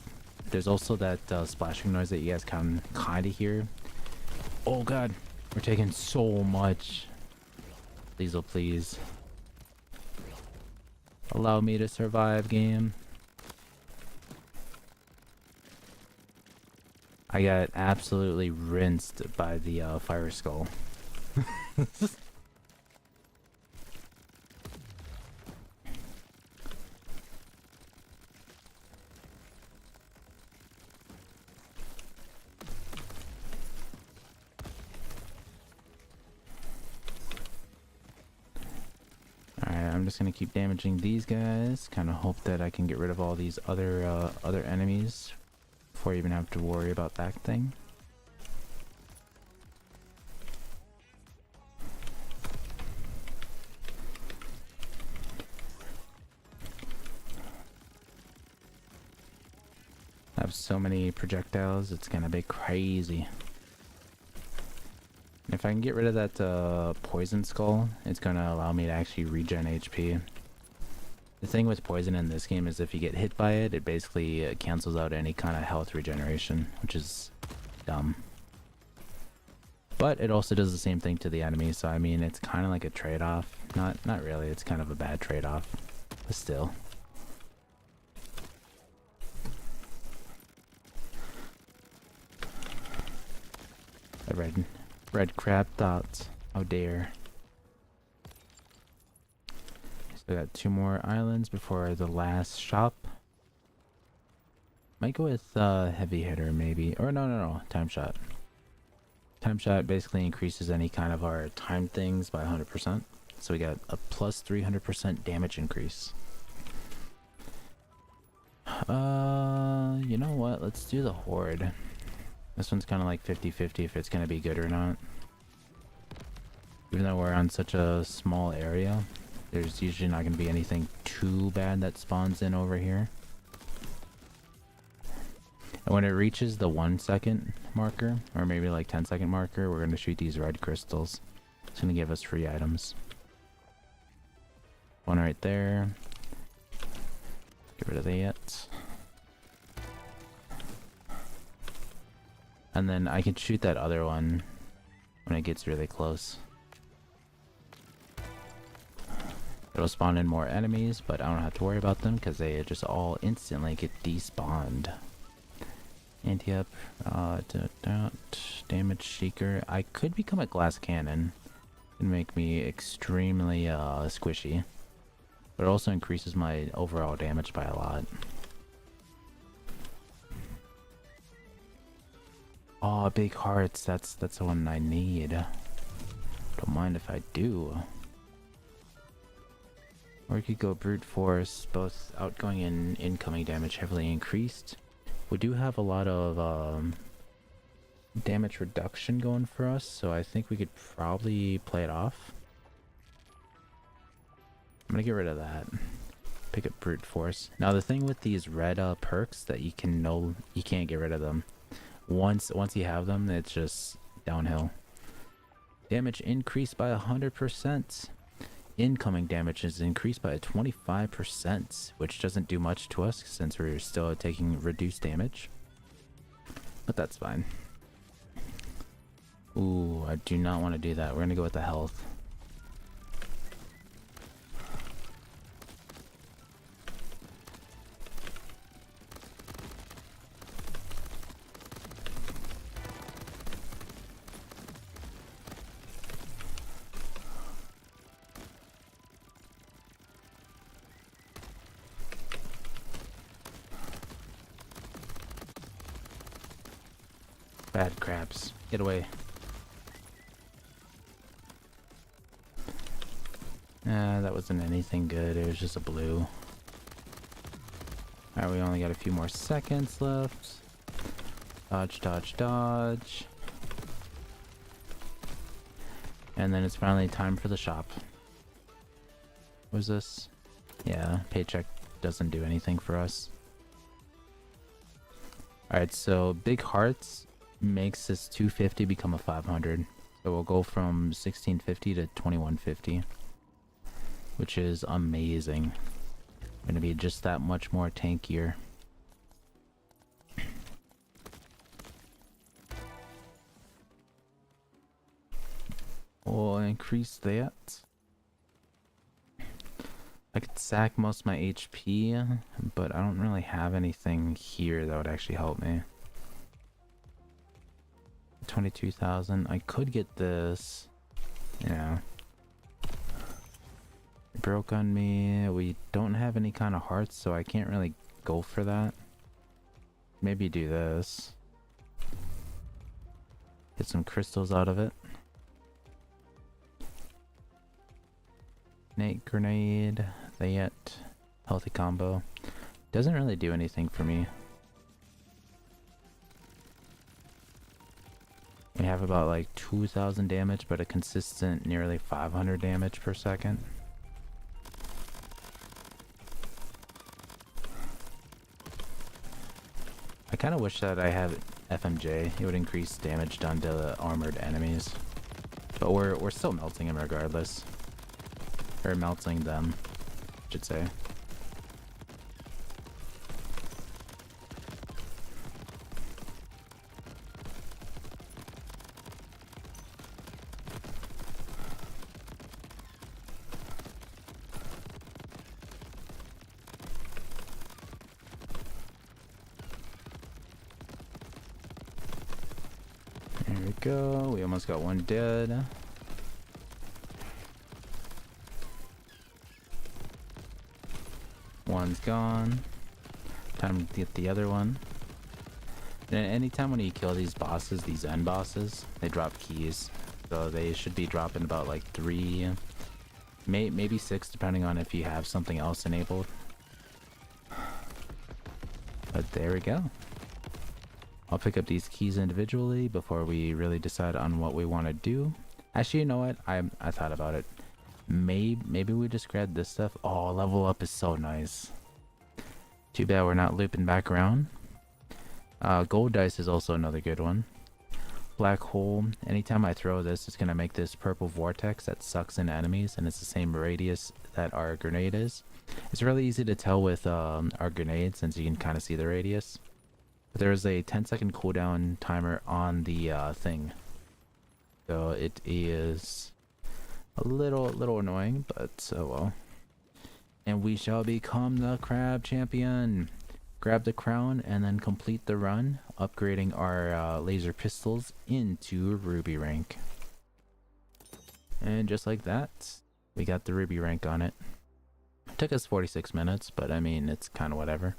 There's also that splashing noise that you guys can kind of hear. Oh god, we're taking so much. Please, oh please. Allow me to survive, game. I got absolutely rinsed by the fire skull. I'm just gonna keep damaging these guys. Kind of hope that I can get rid of all these other enemies before I even have to worry about that thing. I have so many projectiles, it's gonna be crazy. If I can get rid of that poison skull, it's gonna allow me to actually regen HP. The thing with poison in this game is if you get hit by it, it basically cancels out any kind of health regeneration, which is dumb. But it also does the same thing to the enemy, so I mean, it's kind of like a trade-off. Not really, it's kind of a bad trade-off, but still. A red crab thoughts. How dare. Still got 2 more islands before the last shop. Might go with heavy hitter maybe. Or no, time shot. Time shot basically increases any kind of our time things by 100%. So we got a plus 300% damage increase. You know what? Let's do the horde. This one's kind of like 50-50 if it's going to be good or not. Even though we're on such a small area, there's usually not going to be anything too bad that spawns in over here. And when it reaches the 1 second marker, or maybe like 10-second marker, we're going to shoot these red crystals. It's going to give us free items. One right there. Get rid of that. And then I can shoot that other one when it gets really close. It'll spawn in more enemies, but I don't have to worry about them because they just all instantly get despawned. Anti-up, damage seeker. I could become a glass cannon and make me extremely squishy, but it also increases my overall damage by a lot. Oh, big hearts. That's the one I need. Don't mind if I do. Or we could go brute force. Both outgoing and incoming damage heavily increased. We do have a lot of damage reduction going for us, so I think we could probably play it off. I'm gonna get rid of that. Pick up brute force. Now the thing with these red perks that you can't get rid of them. Once you have them, it's just downhill. Damage increased by 100%. Incoming damage is increased by 25%, which doesn't do much to us since we're still taking reduced damage. But that's fine. Ooh, I do not want to do that. We're gonna go with the health. Bad crabs. Get away. That wasn't anything good. It was just a blue. Alright, we only got a few more seconds left. Dodge, dodge, dodge. And then it's finally time for the shop. What is this? Yeah, paycheck doesn't do anything for us. Alright, so big hearts makes this 250 become a 500. So we'll go from 1650 to 2150. Which is amazing. Gonna be just that much more tankier. We'll increase that. I could sack most of my HP, but I don't really have anything here that would actually help me. 22,000. I could get this. Yeah. It broke on me. We don't have any kind of hearts, so I can't really go for that. Maybe do this. Get some crystals out of it. Nate grenade. That. Healthy combo. Doesn't really do anything for me. We have about like 2,000 damage, but a consistent nearly 500 damage per second. I kind of wish that I had FMJ. It would increase damage done to the armored enemies. But we're still melting them regardless. Or melting them, I should say. There we go. We almost got one dead. One's gone. Time to get the other one. And anytime when you kill these bosses, these end bosses, they drop keys. So they should be dropping about like 3, maybe 6, depending on if you have something else enabled. But there we go. I'll pick up these keys individually before we really decide on what we want to do. Actually, you know what? I thought about it. Maybe we just grab this stuff. Oh, level up is so nice. Too bad we're not looping back around. Gold dice is also another good one. Black hole. Anytime I throw this, it's gonna make this purple vortex that sucks in enemies, and it's the same radius that our grenade is. It's really easy to tell with our grenade since you can kind of see the radius. But there is a 10-second cooldown timer on the thing, so it is a little annoying, but so well. And we shall become the crab champion. Grab the crown and then complete the run, upgrading our laser pistols into ruby rank. And just like that, we got the ruby rank on it. Took us 46 minutes, but I mean, it's kind of whatever.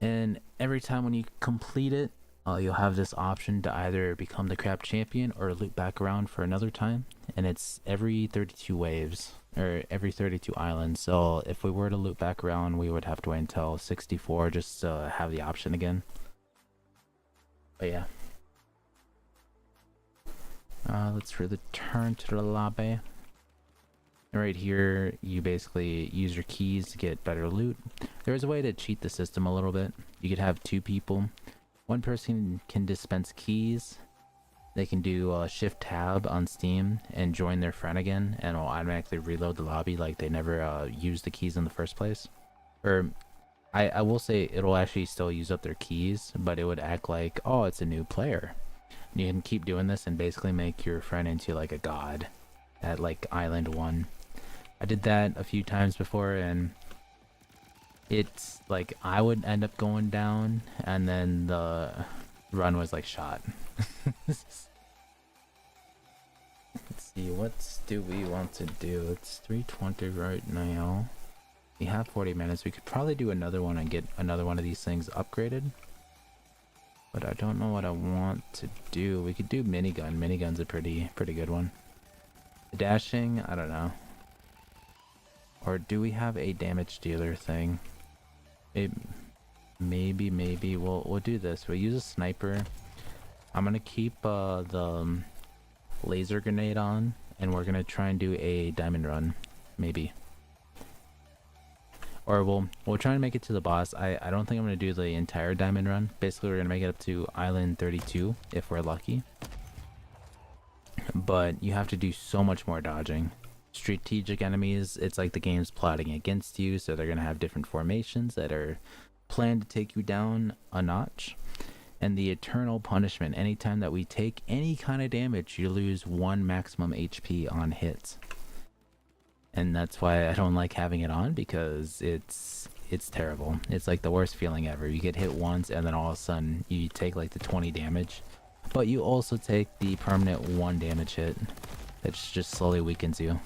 And every time when you complete it, you'll have this option to either become the crab champion or loop back around for another time. And it's every 32 waves, or every 32 islands. So if we were to loop back around, we would have to wait until 64 just to have the option again. But yeah. Let's return to the lobby. And right here, you basically use your keys to get better loot. There's a way to cheat the system a little bit. You could have 2 people. One person can dispense keys. They can do shift tab on Steam and join their friend again, and it'll automatically reload the lobby like they never used the keys in the first place. Or I will say it'll actually still use up their keys, but it would act like, oh, it's a new player. You can keep doing this and basically make your friend into like a god at like Island 1. I did that a few times before, and it's like I would end up going down and then the run was like shot. Let's see, what do we want to do? It's 3:20 right now. We have 40 minutes. We could probably do another one and get another one of these things upgraded. But I don't know what I want to do. We could do minigun. Minigun's a pretty good one. Dashing, I don't know. Or do we have a damage dealer thing? Maybe we'll do this. We'll use a sniper. I'm gonna keep the laser grenade on, and we're gonna try and do a diamond run, maybe. Or we'll try and make it to the boss. I don't think I'm gonna do the entire diamond run. Basically, we're gonna make it up to Island 32 if we're lucky. But you have to do so much more dodging. Strategic enemies, it's like the game's plotting against you, so they're gonna have different formations that are planned to take you down a notch. And the eternal punishment, anytime that we take any kind of damage, you lose 1 maximum HP on hits. And that's why I don't like having it on, because it's terrible. It's like the worst feeling ever. You get hit once and then all of a sudden you take like the 20 damage, but you also take the permanent 1 damage hit that just slowly weakens you.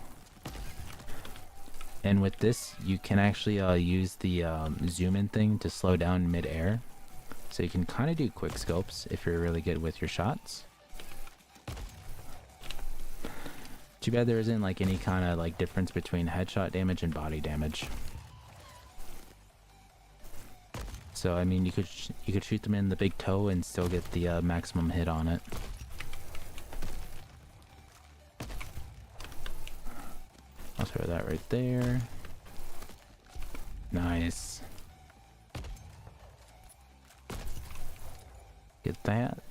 And with this, you can actually use the zoom in thing to slow down mid-air. So you can kind of do quick scopes if you're really good with your shots. Too bad there isn't like any kind of like difference between headshot damage and body damage. So I mean, you could shoot them in the big toe and still get the maximum hit on it. I'll throw that right there. Nice. Get that.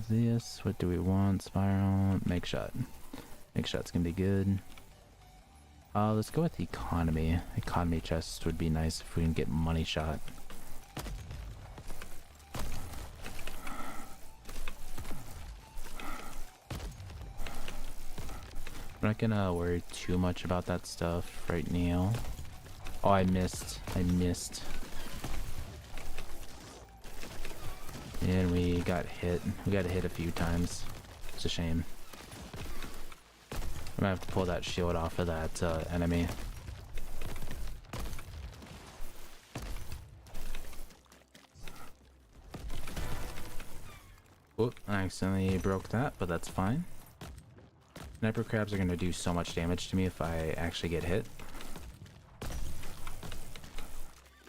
This. What do we want? Spiral. Make shot. Make shot's gonna be good. Let's go with economy. Economy chests would be nice if we can get money shot. I'm not gonna worry too much about that stuff right now. Oh, I missed. And we got hit. We got hit a few times. It's a shame. I'm gonna have to pull that shield off of that enemy. Whoop, I accidentally broke that, but that's fine. Sniper crabs are gonna do so much damage to me if I actually get hit.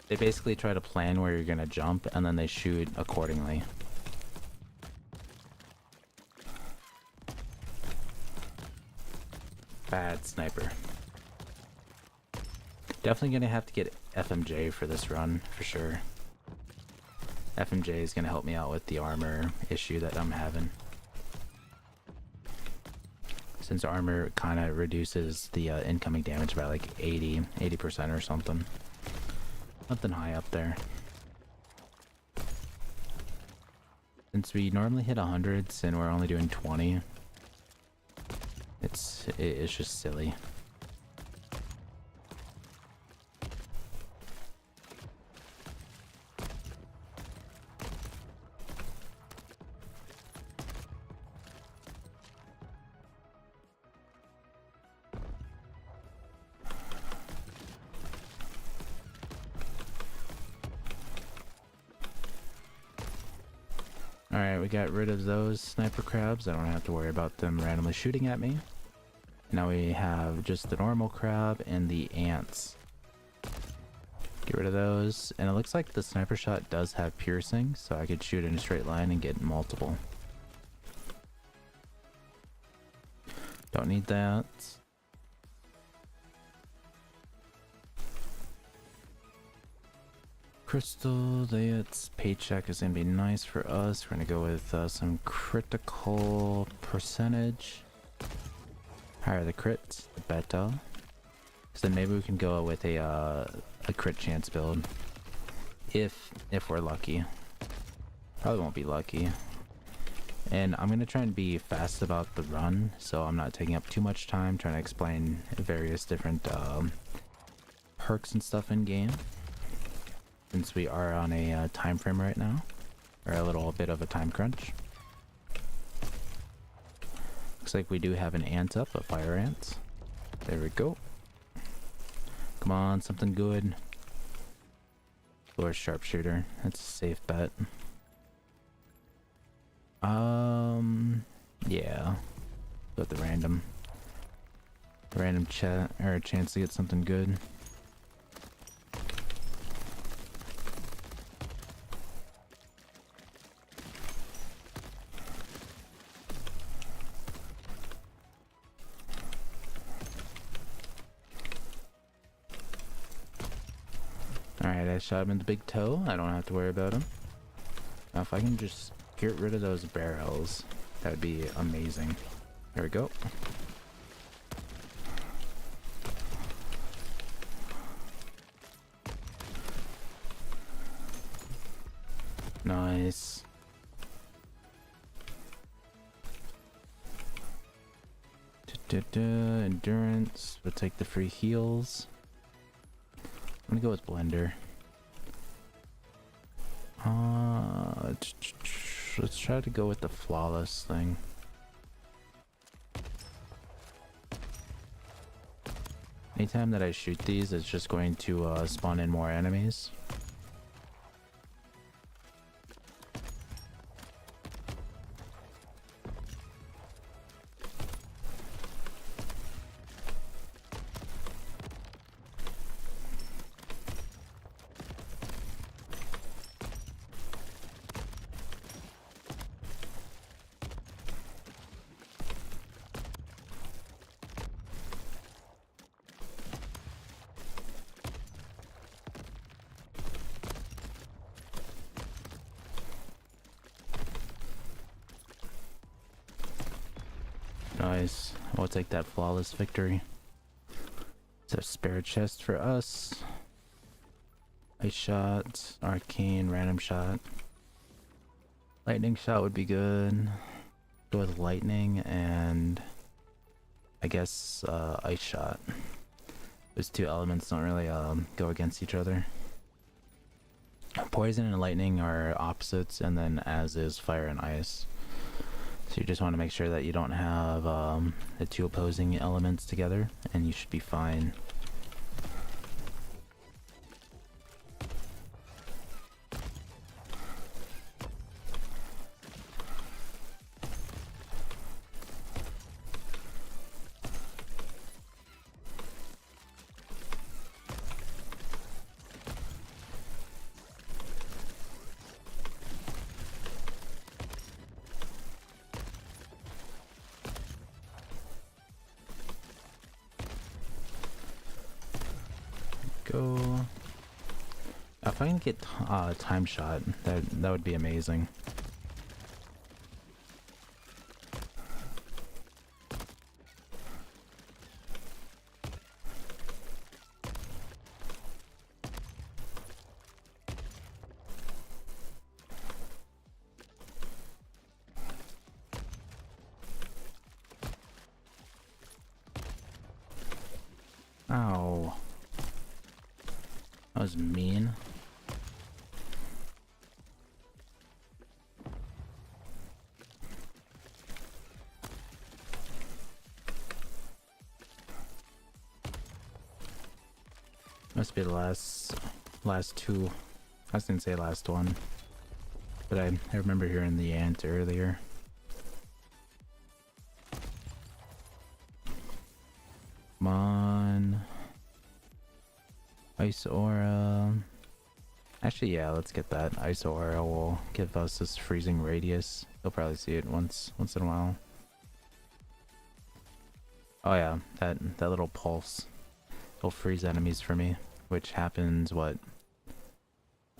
They basically try to plan where you're gonna jump and then they shoot accordingly. Bad sniper. Definitely gonna have to get FMJ for this run, for sure. FMJ is gonna help me out with the armor issue that I'm having. Since armor kind of reduces the incoming damage by like 80% or something. Nothing high up there. Since we normally hit 100s and we're only doing 20, it's just silly. Alright, we got rid of those sniper crabs. I don't have to worry about them randomly shooting at me. Now we have just the normal crab and the ants. Get rid of those. And it looks like the sniper shot does have piercing, so I could shoot in a straight line and get multiple. Don't need that. Crystal, that's paycheck is gonna be nice for us. We're gonna go with some critical percentage. Higher the crits, the better. So then maybe we can go with a crit chance build, if we're lucky. Probably won't be lucky. And I'm gonna try and be fast about the run, so I'm not taking up too much time trying to explain various different perks and stuff in game, since we are on a time frame right now, or a little bit of a time crunch. Looks like we do have an ant up, a fire ant. There we go. Come on, something good. Or sharpshooter. That's a safe bet. Yeah. Go with the random chat or a chance to get something good. Alright, I shot him in the big toe. I don't have to worry about him. Now if I can just get rid of those barrels, that would be amazing. There we go. Nice. Endurance. We'll take the free heals. I'm gonna go with blender. Let's try to go with the flawless thing. Anytime that I shoot these, it's just going to spawn in more enemies. Nice. We'll take that flawless victory. It's a spare chest for us. Ice shot, arcane, random shot. Lightning shot would be good. Go with lightning and I guess ice shot. Those two elements don't really go against each other. Poison and lightning are opposites, and then as is fire and ice. So you just want to make sure that you don't have the two opposing elements together, and you should be fine. Go. If I can get time shot, that would be amazing. Ow. That was mean. Must be the last two. I was gonna say last one, but I remember hearing the ant earlier. Come on. Ice aura. Actually, yeah, let's get that. Ice aura will give us this freezing radius. You'll probably see it once in a while. Oh yeah, that little pulse will freeze enemies for me, which happens what,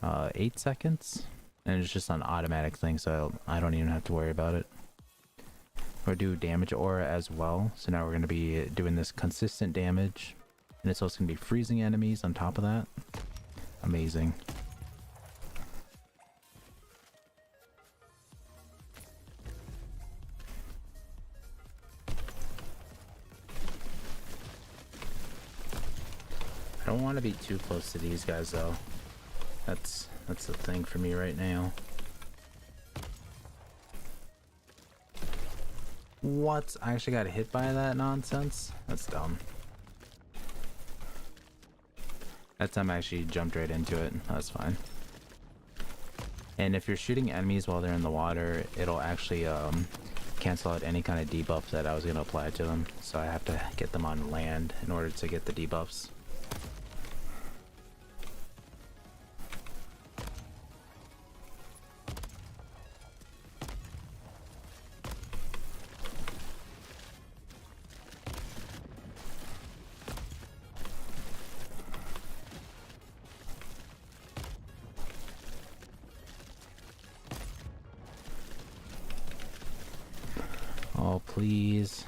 8 seconds, and it's just an automatic thing, so I don't even have to worry about it. We'll do damage aura as well, so now we're going to be doing this consistent damage. And it's also going to be freezing enemies on top of that. Amazing. don't want to be too close to these guys though. That's the thing for me right now. What? I actually got hit by that nonsense? That's dumb. That time I actually jumped right into it. That's fine. And if you're shooting enemies while they're in the water, it'll actually cancel out any kind of debuff that I was going to apply to them. So I have to get them on land in order to get the debuffs. Oh, please.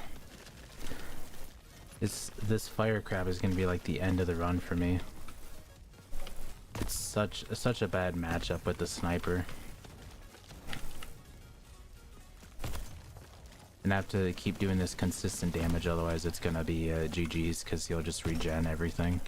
This fire crab is gonna be like the end of the run for me. It's such a bad matchup with the sniper. And I have to keep doing this consistent damage, otherwise it's gonna be GG's because he'll just regen everything.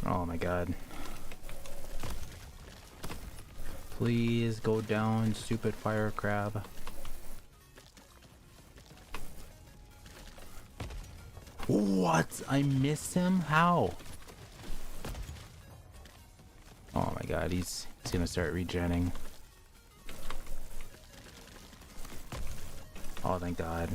Oh my god. Please go down, stupid fire crab. What? I missed him? How? Oh my god, he's gonna start regenning. Oh, thank god.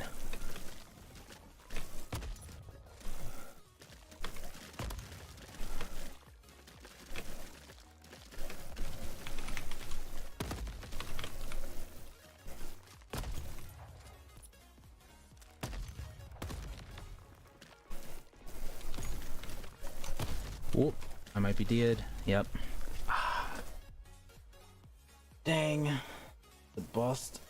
Whoop, I might be dead. Yep. Dang. The bust.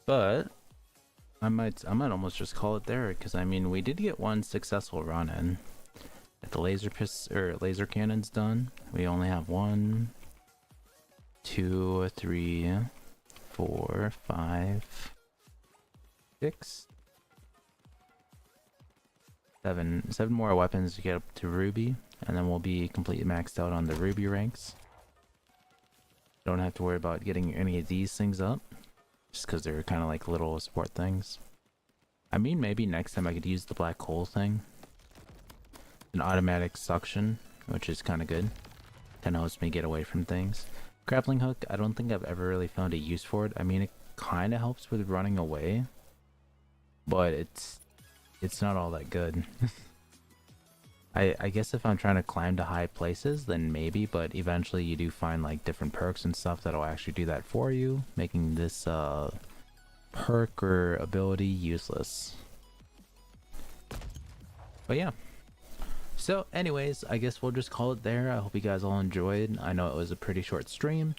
But I might almost just call it there, because I mean we did get one successful run in. If the laser cannon's done, we only have 1, 2, 3, 4, 5, 6, 7 more weapons to get up to Ruby, and then we'll be completely maxed out on the Ruby ranks. Don't have to worry about getting any of these things up, just because they're kind of like little support things. I mean, maybe next time I could use the black hole thing. An automatic suction, which is kind of good. Kind of helps me get away from things. Grappling hook, I don't think I've ever really found a use for it. I mean, it kind of helps with running away, but it's not all that good. I guess if I'm trying to climb to high places, then maybe, but eventually you do find like different perks and stuff that'll actually do that for you, making this perk or ability useless. But yeah. So anyways, I guess we'll just call it there. I hope you guys all enjoyed. I know it was a pretty short stream,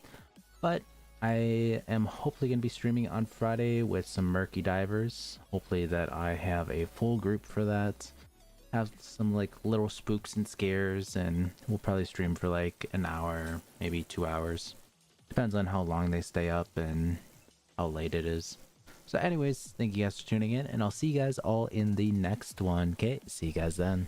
but I am hopefully going to be streaming on Friday with some murky divers. Hopefully that I have a full group for that. Have some like little spooks and scares, and we'll probably stream for like an hour, maybe 2 hours. Depends on how long they stay up and how late it is. So anyways, thank you guys for tuning in, and I'll see you guys all in the next one. Okay, see you guys then.